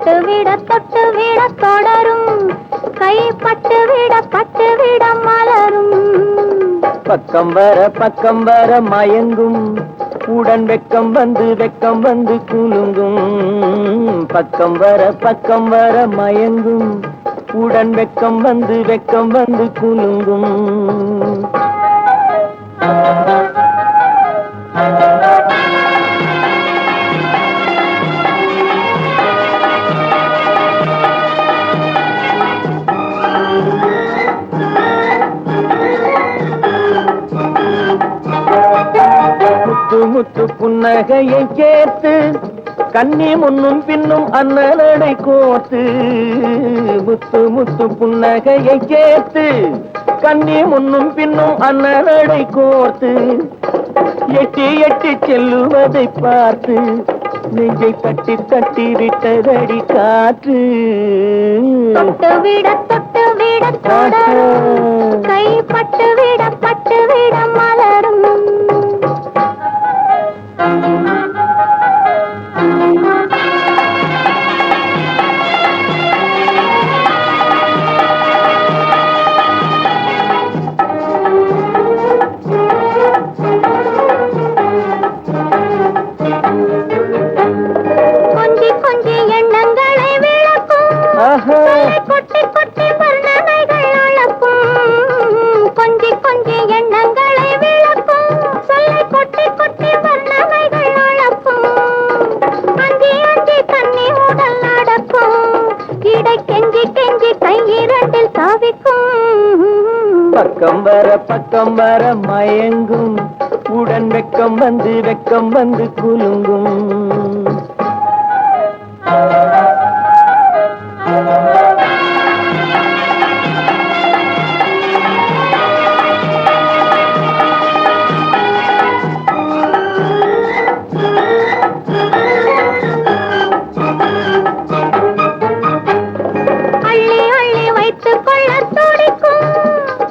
தொட்டு விட தொடரும் கைப்பட்டு விட மலரும் பக்கம் வர மயங்கும் உடன் வெக்கம் வந்து குலுங்கும் பக்கம் வர மயங்கும் உடன் வெக்கம் வந்து குலுங்கும் முத்து புன்னகையை சேர்த்து கண்ணி முன்னும் பின்னும் அண்ணலடை கோர்த்து முத்து புன்னகையை சேர்த்து கண்ணி முன்னும் பின்னும் அண்ணலடை கோர்த்து எட்டி செல்லுவதை பார்த்து நெஞ்சை தட்டி விட்டதடி காற்று தொட்டு விட தொடரும் கைப்பட்டு விட மலரும் கொஞ்சி எண்ணங்களை விளக்கும் கொட்டி வர்ணனைகள் அளக்கும் கொஞ்சி எண்ணங்களை விளக்கும் சொல்லை கொட்டி வர்ணனைகள் அளக்கும் அஞ்சி தண்ணி உடல் நடக்கும் இடை கெஞ்சி கையிரண்டில் சாவிக்கும் பக்கம் வர மயங்கும் உடன் வெக்கம் வந்து குலுங்கும்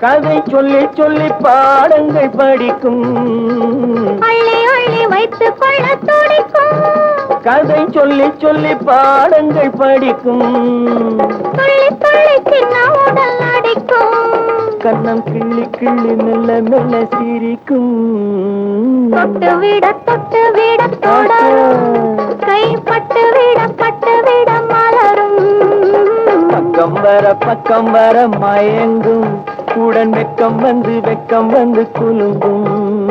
கதை சொல்லி பாடங்கள் படிக்கும் அள்ளி வைத்துக் கொள்ள துடிக்கும் கதை சொல்லி பாடங்கள் படிக்கும் துள்ளி சின்ன உடல் அடிக்கும் கண்ணம் கிள்ளி மெல்ல சிரிக்கும் தொட்டு விட தொடரும் கைப்பட்டு விட மலரும் பக்கம் வர மயங்கும் உடன் வெக்கம் வந்து குலுங்கும்